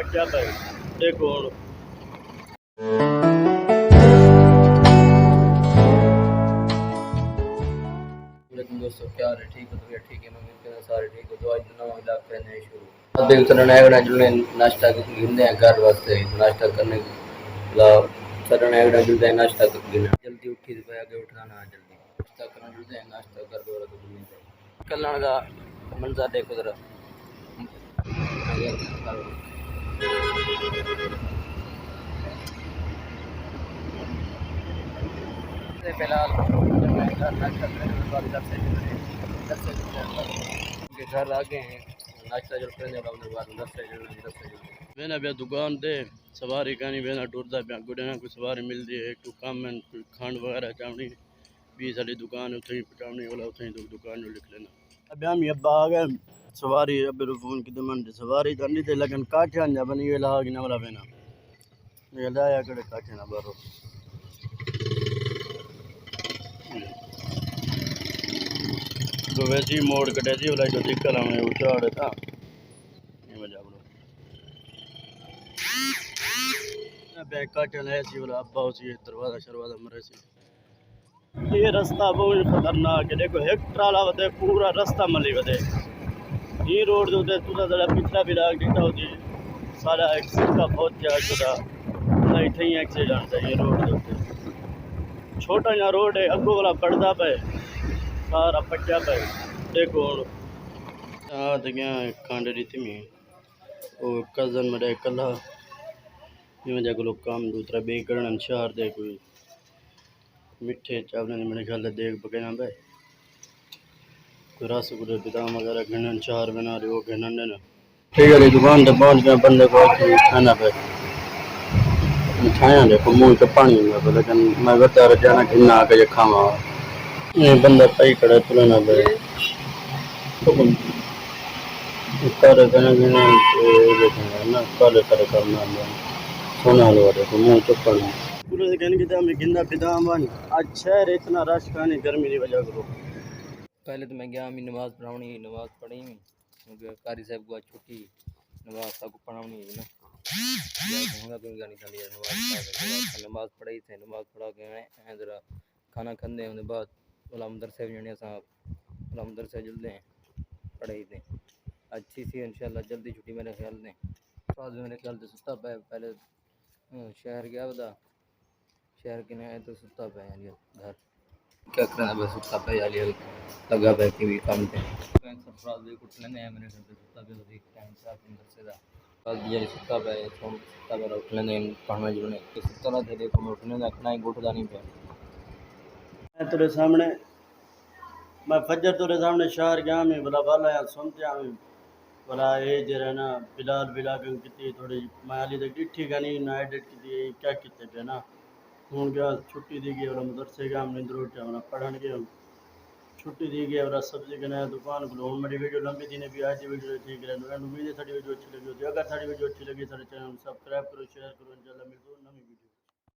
पच्चा पे देखो लेकिन दोस्तों क्या है ठीक हो तो ठीक है मम्मी सारे ठीक हो तो आज नवा इलाका नए शुरू अब एक तरह नया जुड़ने नाश्ता गिनते हैं घर वास्ते नाश्ता करने सर नया जुड़ते हैं नाश्ता गिनना जल्दी उठी तो आगे उठाना जल्दी नाश्ता करना जुड़ते हैं नाश्ता कर दो कल का मंजर देखो जरा फिलहाल घर आ गए हैं नाश्ता जो करने बेना पे दुकान ते सवारी कहानी बेना टुरदा पे गुड़े ना कोई सवारी मिलती है एक तो काम में कोई खांड वगैरह चावनी भी सारी दुकान उठे ही पटावनी वाला उठे ही दुकान जो लिख लेना अब हम अब्बा आ गए सवारी अब फोन की दमन सवारी तो थे लगन काठिया जा बनी वेला कि ना वाला बेना ये लाया कड़े काठे ना बारो तो वैसे ही मोड़ कटे थी वाला जो दिक्कत हमें उचाड़ था ये वजह बैग काटल है सी वाला अब्बा उसी दरवाजा शरवाजा मरे सी ये रास्ता बहुत खतरनाक है देखो एक ट्राला वते पूरा रास्ता मली वते ये रोड जो ते तुदा जरा पिछला भी लाग दिखता होती सारा एक्सीडेंट का बहुत क्या चुदा नहीं थे एक्सीडेंट है ये रोड जो ते छोटा या रोड है अगो वाला पड़दा पे सारा पट्टा पे देखो हां तो क्या कांड रीति में ओ कजन मेरे कला ये वजह को लोग काम दूसरा बेकरण शहर दे कोई मिठे चावल ने मेरे ख्याल देख पकड़ना भाई कोई रसगुल्ले बादाम वगैरह घिनन चार बना रहे हो घिनन ने ठीक है दुकान तक पहुंच गए बंदे को खाना पे मिठाइयाँ देखो मुँह तो पानी में पे लेकिन मैं बता रहा जाना घिनना आके ये खावा ये बंदा पाई खड़ा तुलना पे तारे कहना घिना ना काले तारे करना सोना लो देखो मुँह चुपन पूरे कहने की हमें गिंदा बिदाम आज शहर इतना रश खाने गर्मी की वजह करो पहले तो मैं गया मैं नमाज पढ़ानी नमाज पढ़ी क्योंकि कारी साहब को आज छुट्टी नमाज सबको पढ़ानी है ना नमाज पढ़ाई थे नमाज पढ़ा के आए जरा खाना खाते हैं बाद उधर से जने उधर से जल्दी पढ़ाई थे अच्छी सी इंशाल्लाह जल्दी छुट्टी मेरे ख्याल ने बाद मेरे ख्याल से सुता पे पहले शहर गया बता शहर के आए तो सुता पे घर क्या करना बस सुता पे लगा पे कि भी काम थे सरफराज भी कुछ लेने मैंने घर पे सुता पे तो टाइम से अंदर से था कल ये सुता पे सुता पे उठ लेने पढ़ना जुड़ने तो सुता ना थे देखो मैं उठने रखना ही गुटदा नहीं पे मैं तेरे सामने मैं फजर तेरे सामने शहर गया मैं भला वाला यार सुनते हमें भला ये जरा ना बिलाल बिला के कितनी थोड़ी मैं हाली तक डिठी का नहीं ना एडिट की क्या कितने पे ना हूँ क्या छुट्टी दी गई और मदरसे गया हमने इंद्र पढ़न गए छुट्टी दी गई और सब्जी के नया दुकान को मेरी वीडियो लंबी थी ने भी आज वीडियो ठीक है उम्मीद है सारी वीडियो अच्छी लगी होती है अगर सारी वीडियो अच्छी लगी सारे चैनल सब्सक्राइब करो शेयर करो इंशाल्लाह मिलते